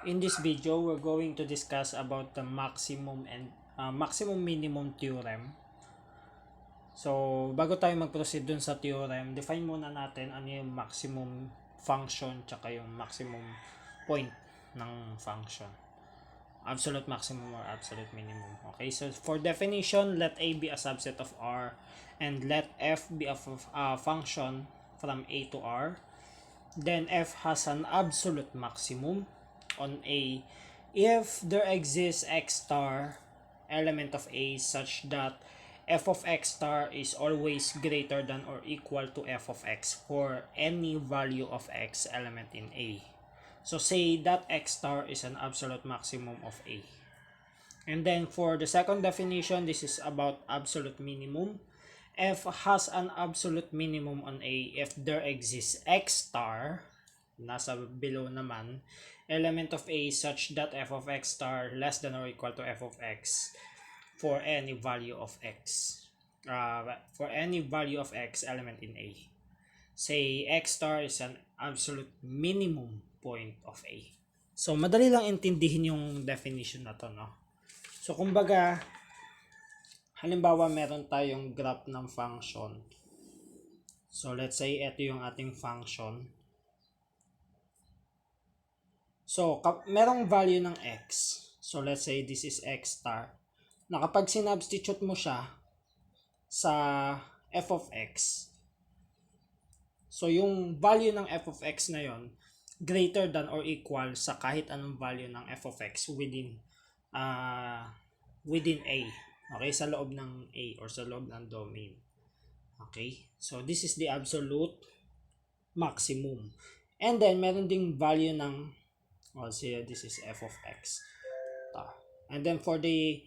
In this video, we're going to discuss about the maximum and maximum minimum theorem. So, bago tayo mag-proceed dun sa theorem, define muna natin ano yung maximum function tsaka yung maximum point ng function. Absolute maximum or absolute minimum. Okay, so for definition, let A be a subset of R and let F be a function from A to R. Then F has an absolute maximum on A if there exists X star element of A such that f of X star is always greater than or equal to f of X for any value of X element in A. So say that X star is an absolute maximum of A. And then for the second definition, this is about absolute minimum. F has an absolute minimum on A if there exists X star, nasa below naman, element of A such that f of X star less than or equal to f of X for any value of X. For any value of X element in A. Say X star is an absolute minimum point of A. So madali lang intindihin yung definition na to, no? So kumbaga, halimbawa meron tayong graph ng function. So let's say ito yung ating function. So merong value ng X. So let's say this is X star. Na kapag sinubstitute mo siya sa f of X, so yung value ng f of X na yon greater than or equal sa kahit anong value ng f of X within A. Okay, sa loob ng A or sa loob ng domain. Okay, so this is the absolute maximum. And then meron ding value ng, say this is f of X. And then for the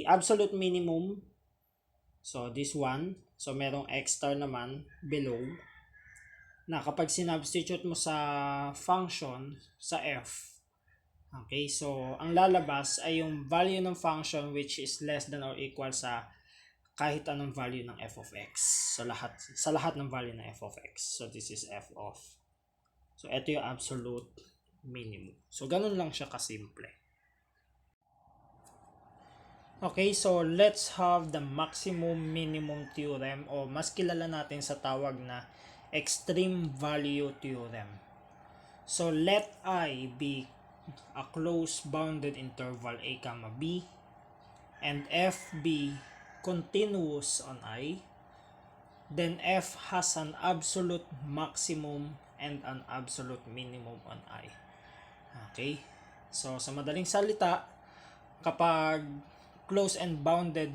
absolute minimum, so this one, so merong X star naman below na kapag sinubstitute mo sa function sa F, okay, so ang lalabas ay yung value ng function which is less than or equal sa kahit anong value ng f of X, sa lahat ng value ng f of X. So this is f of, so ito yung absolute minimum. So ganun lang siya kasimple. Okay, so let's have the maximum minimum theorem o mas kilala natin sa tawag na extreme value theorem. So let I be a closed bounded interval a comma b and f be continuous on I, then f has an absolute maximum and an absolute minimum on I. Okay, so sa madaling salita, kapag closed and bounded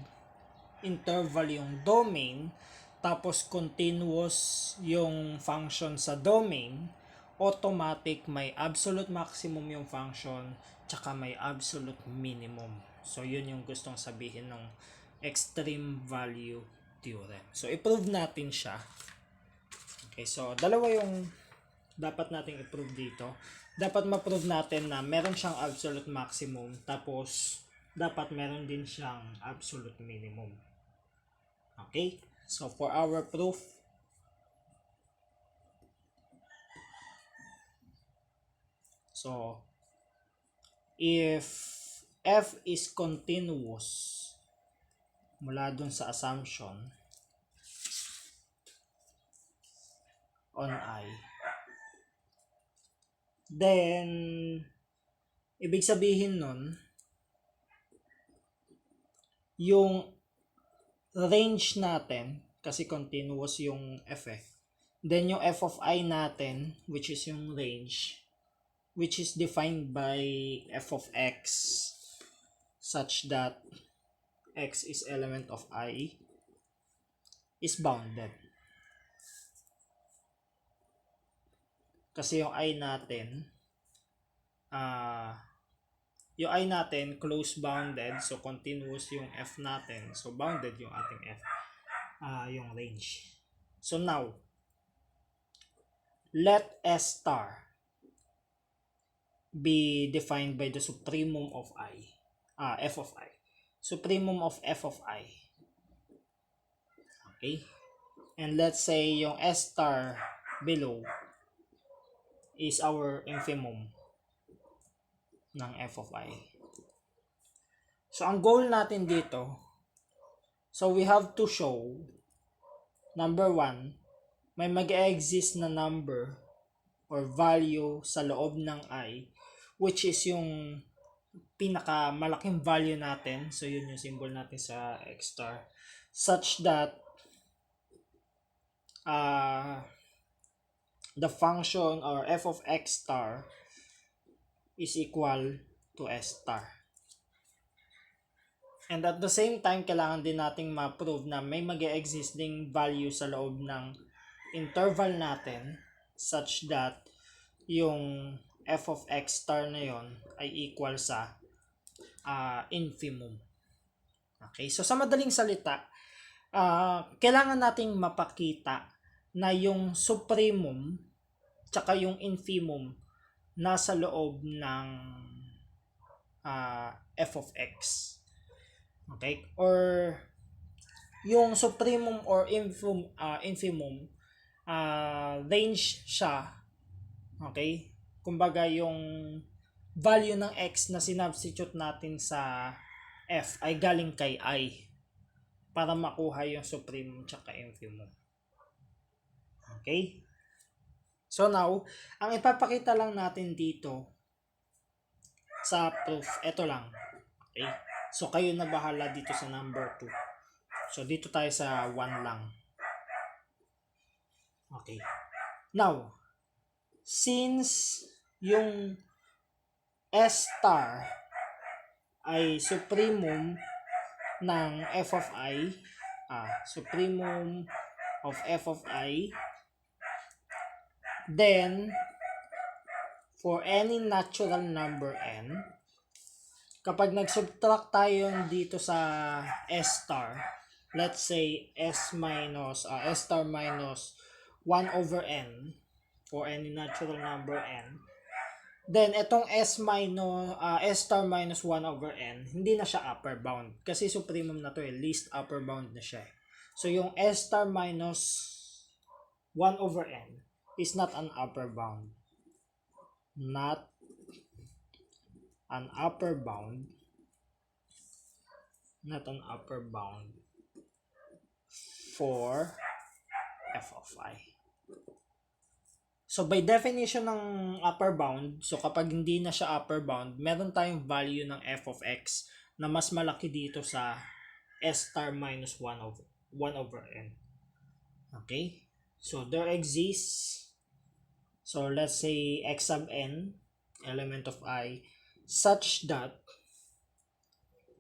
interval yung domain, tapos continuous yung function sa domain, automatic may absolute maximum yung function, tsaka may absolute minimum. So yun yung gustong sabihin ng extreme value theorem. So i-prove natin siya. Okay, so dalawa yung dapat nating i-prove dito. Dapat ma-prove natin na meron siyang absolute maximum, tapos dapat meron din siyang absolute minimum. Okay? So for our proof, so if f is continuous mula dun sa assumption on I, then ibig sabihin nun, yung range natin, kasi continuous yung f then yung f of I natin, which is yung range, which is defined by f of X such that X is element of I, is bounded. Kasi yung I natin close bounded, so continuous yung f natin, so bounded yung ating f, yung range. So now let S star be defined by the supremum of I, f of I, supremum of f of I. Okay, and let's say yung S star below is our infimum ng f of I. So, ang goal natin dito, so we have to show, number 1, may mag-exist na number or value sa loob ng I, which is yung pinakamalaking value natin. So, yun yung symbol natin sa x star. Such that the function or f of x star is equal to s star. And at the same time, kailangan din nating ma-prove na may mag-exist ding value sa loob ng interval natin such that yung f of x star na yon ay equal sa infimum. Okay, so sa madaling salita, kailangan nating mapakita na yung supremum tsaka yung infimum nasa loob ng f of x. Okay? Or yung supremum or infimum, range siya. Okay? Kumbaga yung value ng x na sinubstitute natin sa f ay galing kay I para makuha yung supremum tsaka infimum. Okay? So now, ang ipapakita lang natin dito sa proof, ito lang. Okay? So, kayo na bahala dito sa number 2. So, dito tayo sa 1 lang. Okay. Now, since yung S star ay supremum ng f of I, supremum of f of I, then, for any natural number n, kapag nag-subtract tayo dito sa S star, let's say S star minus 1 over n for any natural number n, then itong S star minus 1 over n, hindi na siya upper bound. Kasi supremum na to least upper bound na siya. So yung S star minus 1 over n is not an upper bound. Not an upper bound for f of I. So by definition ng upper bound, so kapag hindi na siya upper bound, meron tayong value ng f of x na mas malaki dito sa s star minus 1 over n. Okay? So there exists, so let's say x sub n, element of I, such that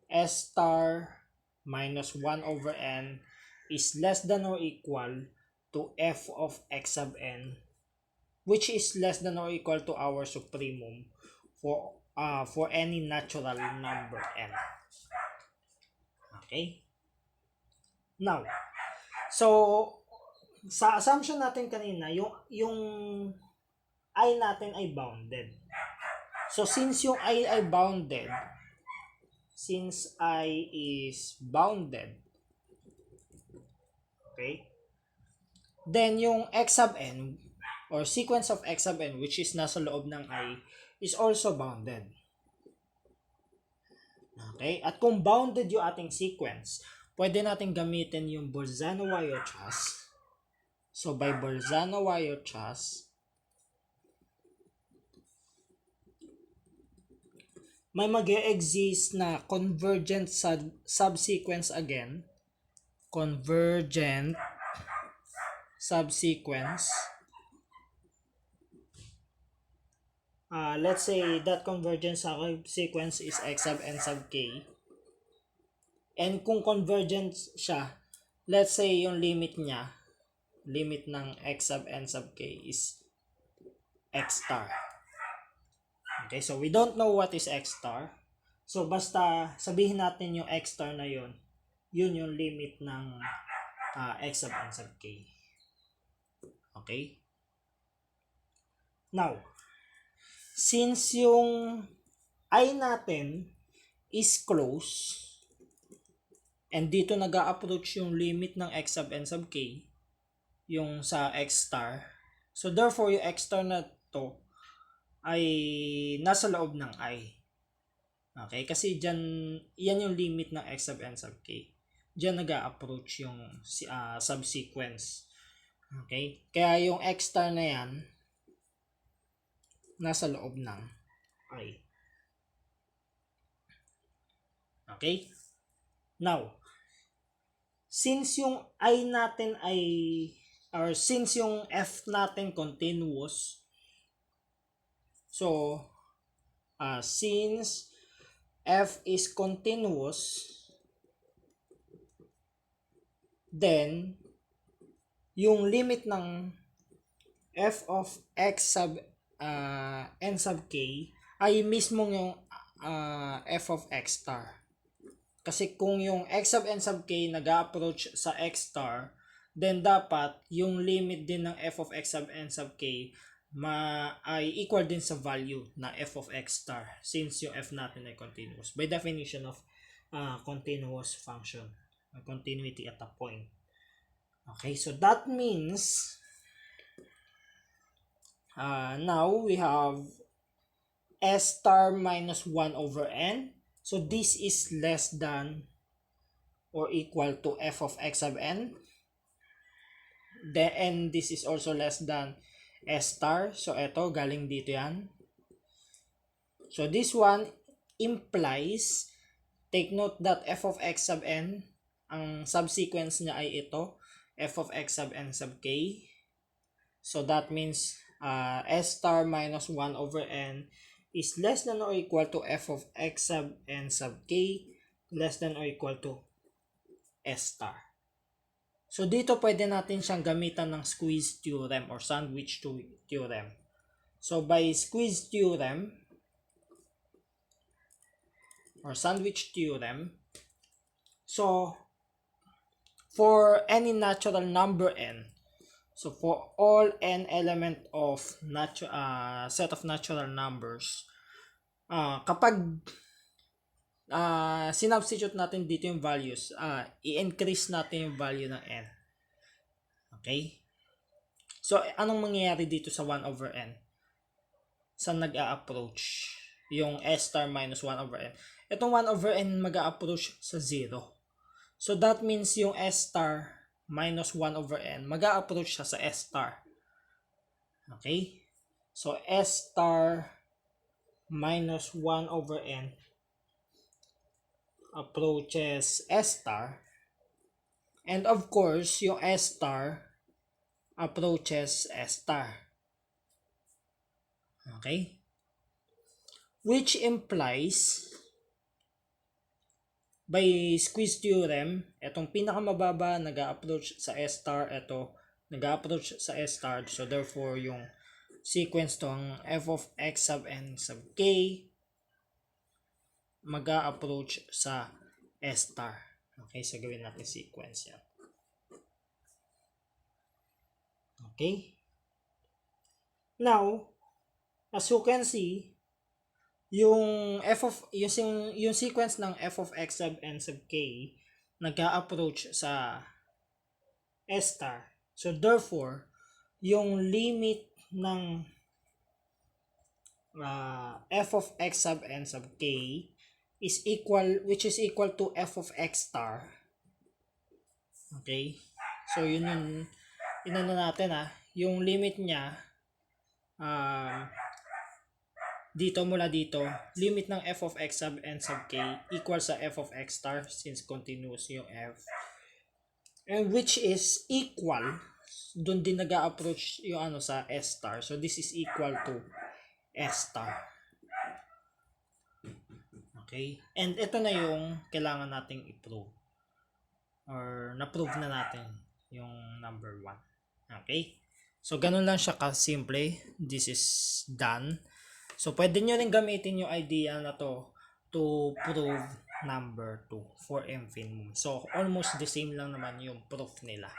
S star minus 1 over n is less than or equal to f of x sub n, which is less than or equal to our supremum for any natural number n. Okay? Now, so sa assumption natin kanina, yung I natin ay bounded. So, since yung I ay bounded, since I is bounded, okay, then yung x sub n, or sequence of x sub n, which is nasa loob ng I, is also bounded. Okay? At kung bounded yung ating sequence, pwede natin gamitin yung Bolzano-Weierstrass. So, by Bolzano-Weierstrass, may mag-exist na convergent subsequence again. Convergent subsequence. Let's say that convergent subsequence is x sub n sub k. And kung convergent siya, let's say yung limit niya, limit ng x sub n sub k is x star. Okay, so we don't know what is x star. So basta sabihin natin yung x star na yun yung limit ng x sub n sub k. Okay? Now, since yung I natin is close, and dito nag-a-approach yung limit ng x sub n sub k, yung sa x star, so therefore yung x star na to ay nasa loob ng I. Okay? Kasi dyan, yan yung limit ng x sub n sub k. Dyan nag-a-approach yung subsequence. Okay? Kaya yung x star na yan, nasa loob ng I. Okay? Now, since yung I natin ay, or since yung f natin continuous, so, since f is continuous, then, yung limit ng f of x sub n sub k ay mismo yung f of x star. Kasi kung yung x sub n sub k nag-approach sa x star, then dapat yung limit din ng f of x sub n sub k ay equal din sa value na f of x star, since yung f natin ay continuous. By definition of continuous function, continuity at a point. Okay, so that means now we have s star minus 1 over n. So this is less than or equal to f of x sub n. And this is also less than s star. So ito, galing dito yan. So this one implies, take note that f of x sub n, ang subsequence niya ay ito, f of x sub n sub k. So that means s star minus 1 over n is less than or equal to f of x sub n sub k less than or equal to s star. So dito pwede natin siyang gamitan ng squeeze theorem or sandwich theorem. So by squeeze theorem or sandwich theorem, so for any natural number n, so for all n element of set of natural numbers, kapag sinubstitute natin dito yung values, i-increase natin yung value ng n. Okay? So, anong mangyayari dito sa 1 over n? Saan nag-a-approach yung s star minus 1 over n? Itong 1 over n mag-a-approach sa 0. So, that means yung s star minus 1 over n, mag-a-approach siya sa s star. Okay? So, s star minus 1 over n approaches s star. And of course, yung s star approaches s star. Okay? Which implies, by squeeze theorem, itong pinakamababa nag-a-approach sa s star, ito nag-a-approach sa s star. So therefore yung sequence tong f of x sub n sub k mag-a-approach sa s star. Okay, so gawin natin sequence yan. Okay? Now, as you can see, yung sequence ng f of x sub n sub k nag-a-approach sa s star. So therefore, yung limit ng f of x sub n sub k is equal, which is equal to f of x star. Okay? So yun yung inano natin yung limit niya dito mula dito, limit ng f of x sub n sub k equal sa f of x star since continuous yung f. And which is equal, doon din nag-a-approach yung sa s star. So this is equal to s star. Okay? And ito na yung kailangan nating i-prove. Or na-prove na natin yung number 1. Okay? So ganun lang siya ka-simple. This is done. So, pwede nyo rin gamitin yung idea na to prove number 2 for infimum. So, almost the same lang naman yung proof nila.